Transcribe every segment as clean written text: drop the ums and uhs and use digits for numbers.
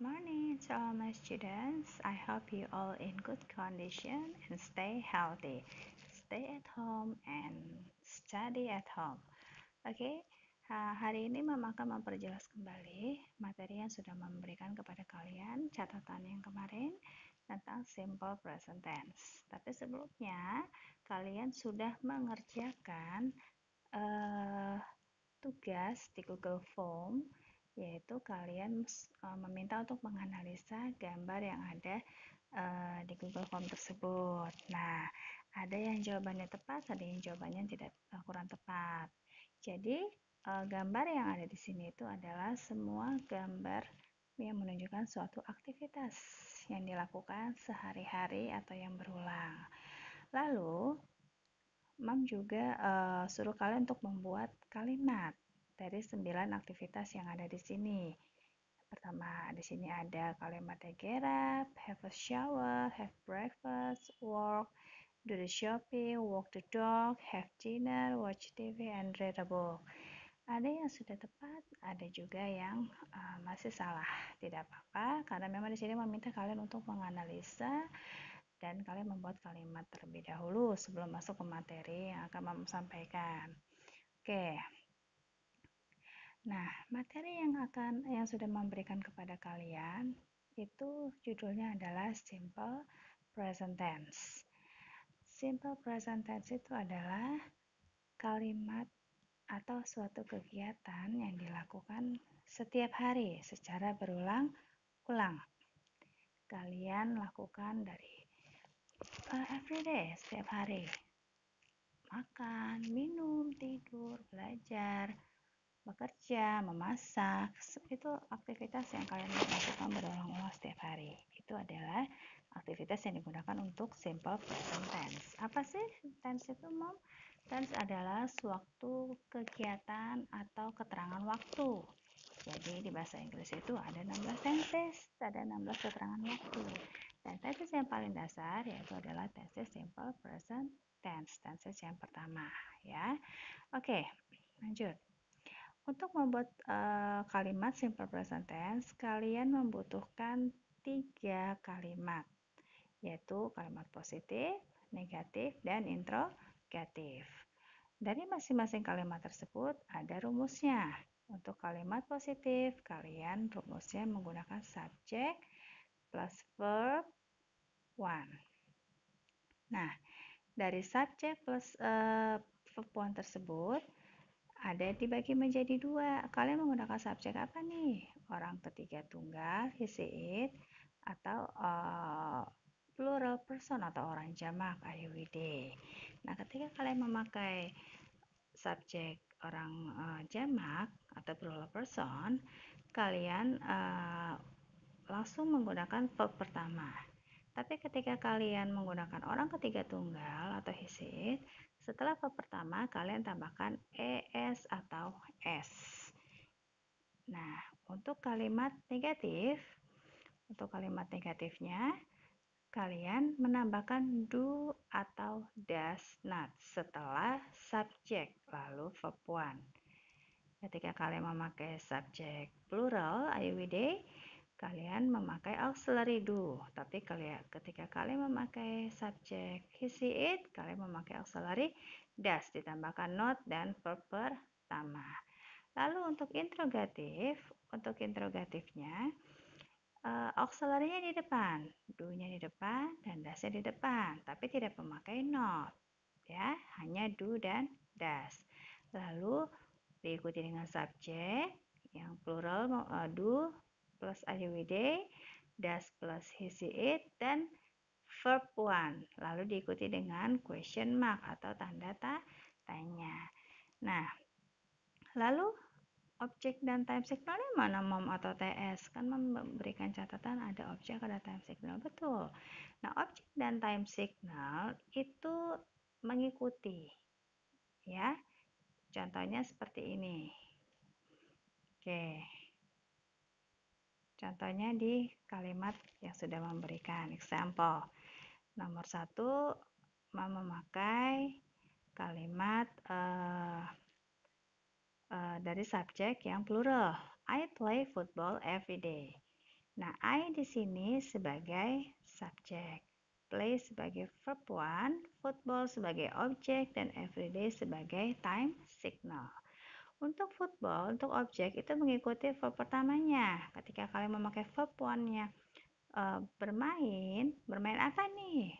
morning to all my students. I hope you all in good condition and stay healthy. Stay at home and study at home. Oke, hari ini Mama akan memperjelas kembali materi yang sudah memberikan kepada kalian catatan yang kemarin tentang simple present tense. Tapi sebelumnya, kalian sudah mengerjakan tugas di Google Form, yaitu kalian meminta untuk menganalisa gambar yang ada di Google Form tersebut. Nah, ada yang jawabannya tepat, ada yang jawabannya tidak kurang tepat. Jadi, gambar yang ada di sini itu adalah semua gambar yang menunjukkan suatu aktivitas yang dilakukan sehari-hari atau yang berulang. Lalu, Mam juga suruh kalian untuk membuat kalimat dari 9 aktivitas yang ada di sini. Pertama, di sini ada kalimatnya get up, have a shower, have breakfast, work, do the shopping, walk the dog, have dinner, watch TV, and read a book. Ada yang sudah tepat, ada juga yang masih salah. Tidak apa-apa, karena memang di sini meminta kalian untuk menganalisa dan kalian membuat kalimat terlebih dahulu sebelum masuk ke materi yang akan Mama sampaikan. Oke. Nah, materi yang sudah memberikan kepada kalian itu judulnya adalah simple present tense. Simple present tense itu adalah kalimat atau suatu kegiatan yang dilakukan setiap hari secara berulang-ulang. Kalian lakukan dari everyday, setiap hari. Makan, minum, tidur, belajar, bekerja, memasak, itu aktivitas yang kalian lakukan berulang-ulang setiap hari. Itu adalah aktivitas yang digunakan untuk simple present tense. Apa sih tense itu, Mom? Tense adalah suatu kegiatan atau keterangan waktu. Jadi di bahasa Inggris itu ada 16 tenses, ada 16 keterangan waktu. Dan tenses yang paling dasar yaitu adalah tenses simple present tense, tenses yang pertama, ya. Oke, lanjut. Untuk membuat kalimat simple present tense, kalian membutuhkan 3 kalimat, yaitu kalimat positif, negatif, dan interrogatif. Dari masing-masing kalimat tersebut ada rumusnya. Untuk kalimat positif, kalian rumusnya menggunakan subject plus verb one. Nah, dari subject plus verb one tersebut ada dibagi menjadi 2. Kalian menggunakan subjek apa nih? Orang ketiga tunggal, he, she, it, atau plural person atau orang jamak, I, we, they. Nah, ketika kalian memakai subjek orang jamak atau plural person, kalian langsung menggunakan verb pertama. Tapi ketika kalian menggunakan orang ketiga tunggal atau he, she, it, setelah verb pertama kalian tambahkan es atau s. Nah, untuk kalimat negatifnya kalian menambahkan do atau does not setelah subjek lalu verb one. Ketika kalian memakai subjek plural I, we, they, kalian memakai auxiliary do. Tapi ketika kalian memakai subjek he, she, it, kalian memakai auxiliary does ditambahkan not dan verb pertama. Lalu untuk interrogatifnya auxiliary-nya di depan, do-nya di depan dan does-nya di depan, tapi tidak memakai not, ya, hanya do dan does. Lalu diikuti dengan subjek yang plural do plus IWD, does plus he, she, it, dan verb one. Lalu diikuti dengan question mark atau tanda tanya. Nah, lalu objek dan time signalnya mana, Mom atau TS? Kan memberikan catatan ada objek, ada time signal. Betul. Nah, objek dan time signal itu mengikuti, ya. Contohnya seperti ini. Oke. Contohnya di kalimat yang sudah memberikan example. Nomor 1, Mom memakai kalimat dari subjek yang plural. I play football every day. Nah, I di sini sebagai subjek, play sebagai verb 1, football sebagai objek, dan everyday sebagai time signal. Untuk football, untuk objek itu mengikuti verb pertamanya. Ketika kalian memakai verb 1-nya bermain apa nih?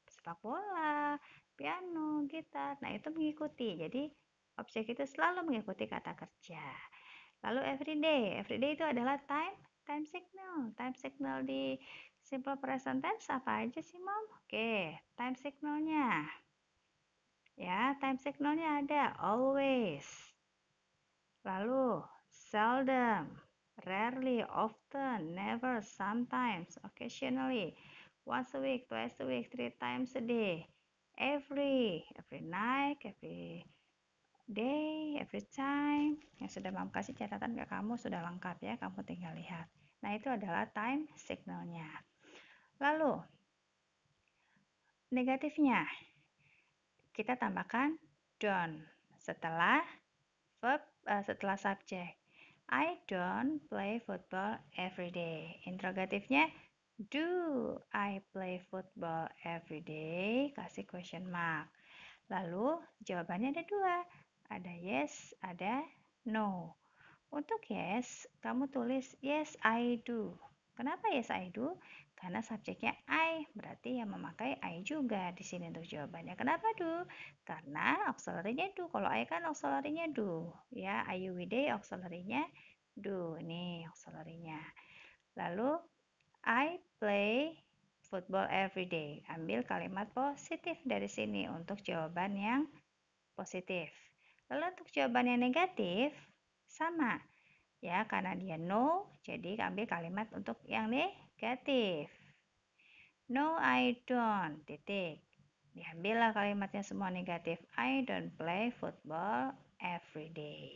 Sepak bola, piano, gitar. Nah, itu mengikuti. Jadi, objek itu selalu mengikuti kata kerja. Lalu everyday itu adalah time signal. Time signal di simple present tense apa aja sih, Mom? Oke, time signalnya. Ya, time signalnya ada always. Lalu seldom, rarely, often, never, sometimes, occasionally, once a week, twice a week, 3 times a day, every night, every day, every time. Yang sudah Mam kasih catatan ke kamu sudah lengkap ya, kamu tinggal lihat. Nah, itu adalah time signalnya. Lalu, negatifnya, kita tambahkan don't setelah verb, setelah subjek. I don't play football every day. Interrogatifnya, do I play football every day? Kasih question mark. Lalu jawabannya ada dua. Ada yes, ada no. Untuk yes, kamu tulis yes I do. Kenapa yes I do? Karena subjeknya I, berarti yang memakai I juga di sini untuk jawabannya. Kenapa do? Karena auxiliary-nya do. Kalau I kan auxiliary-nya do, ya. I, you, we, they auxiliary-nya do. Ini auxiliary-nya. Lalu I play football every day. Ambil kalimat positif dari sini untuk jawaban yang positif. Lalu untuk jawaban yang negatif sama. Ya, karena dia no, jadi ambil kalimat untuk yang negatif. No, I don't. Titik. Diambillah kalimatnya semua negatif. I don't play football every day.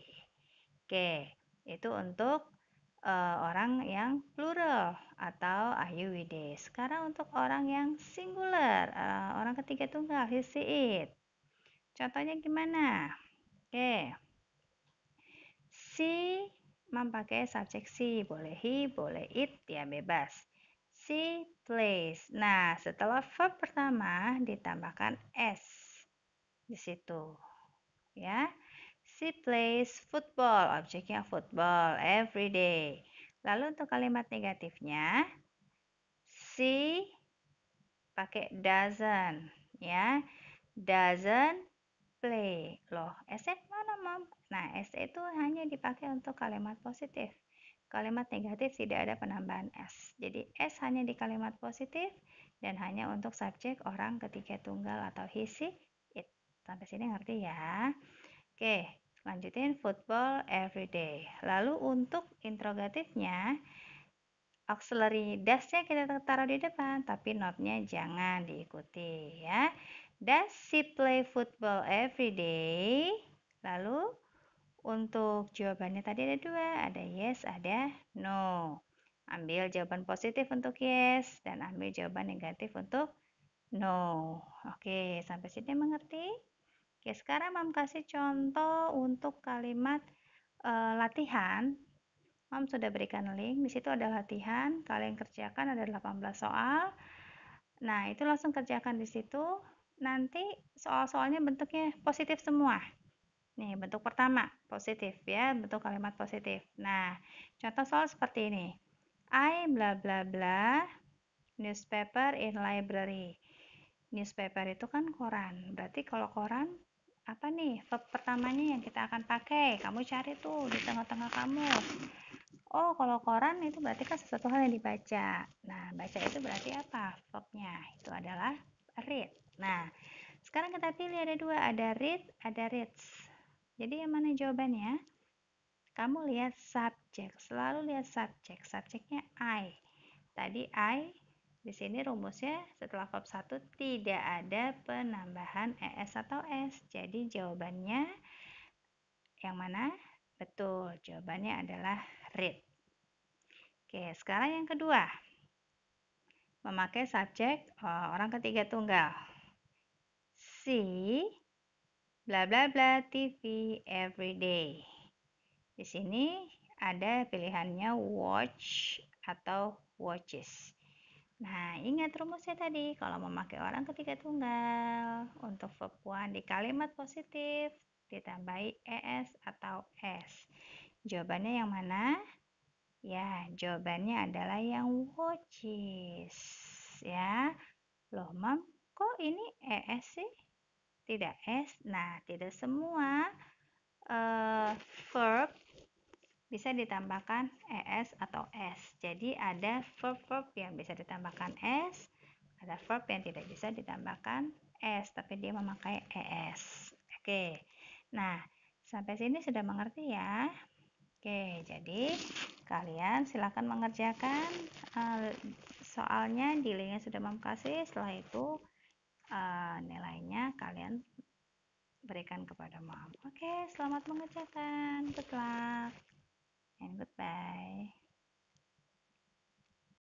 Oke, itu untuk orang yang plural atau ayu wide. Sekarang untuk orang yang singular, orang ketiga tunggal, he, she, it. Contohnya gimana? Oke. She memakai subjek she, boleh he, boleh it, ya bebas. She plays. Nah, setelah verb pertama ditambahkan s di situ, ya. She plays football, objeknya football every day. Lalu untuk kalimat negatifnya, she pakai doesn't, ya. Doesn't play. Loh, S mana, Mom? Nah, S itu hanya dipakai untuk kalimat positif. Kalimat negatif tidak ada penambahan S. Jadi, S hanya di kalimat positif dan hanya untuk subjek orang ketiga tunggal atau he, she, it. Sampai sini ngerti ya? Oke, lanjutin football every day. Lalu untuk interrogatifnya, auxiliary das-nya kita taruh di depan, tapi not-nya jangan diikuti ya. Does she play football every day? Lalu untuk jawabannya tadi ada dua, ada yes, ada no. Ambil jawaban positif untuk yes dan ambil jawaban negatif untuk no. Oke, sampai sini mengerti? Oke, sekarang Mam kasih contoh untuk kalimat latihan. Mam sudah berikan link, di situ ada latihan, kalian kerjakan ada 18 soal. Nah, itu langsung kerjakan di situ. Nanti soal-soalnya bentuknya positif semua. Nih, bentuk pertama positif ya, bentuk kalimat positif. Nah, contoh soal seperti ini. I bla bla bla newspaper in library. Newspaper itu kan koran. Berarti kalau koran apa nih verb pertamanya yang kita akan pakai? Kamu cari tuh di tengah-tengah kamus. Oh, kalau koran itu berarti kan sesuatu hal yang dibaca. Nah, baca itu berarti apa? Verbnya itu adalah read. Nah, sekarang kita pilih ada dua, ada read, ada reads. Jadi yang mana jawabannya? Kamu lihat subjek, selalu lihat subjek. Subjeknya I. Tadi I di sini rumusnya setelah verb 1 tidak ada penambahan es atau s. Jadi jawabannya yang mana? Betul, jawabannya adalah read. Oke, sekarang yang kedua. Memakai subjek orang ketiga tunggal. See bla bla bla TV every day. Di sini ada pilihannya watch atau watches. Nah, ingat rumusnya tadi, kalau memakai orang ketiga tunggal, untuk verb one di kalimat positif, ditambahi es atau s. Jawabannya yang mana? Ya, jawabannya adalah yang watches. Ya, loh mam, kok ini es sih? Tidak es. Nah, tidak semua verb bisa ditambahkan es atau s. Jadi ada verb-verb yang bisa ditambahkan s, ada verb yang tidak bisa ditambahkan s, tapi dia memakai es. Oke. Nah, sampai sini sudah mengerti ya? Oke, jadi kalian silakan mengerjakan soalnya, di linknya sudah kasih. Setelah itu nilainya kalian berikan kepada mom. Oke, selamat mengerjakan. Good luck and goodbye.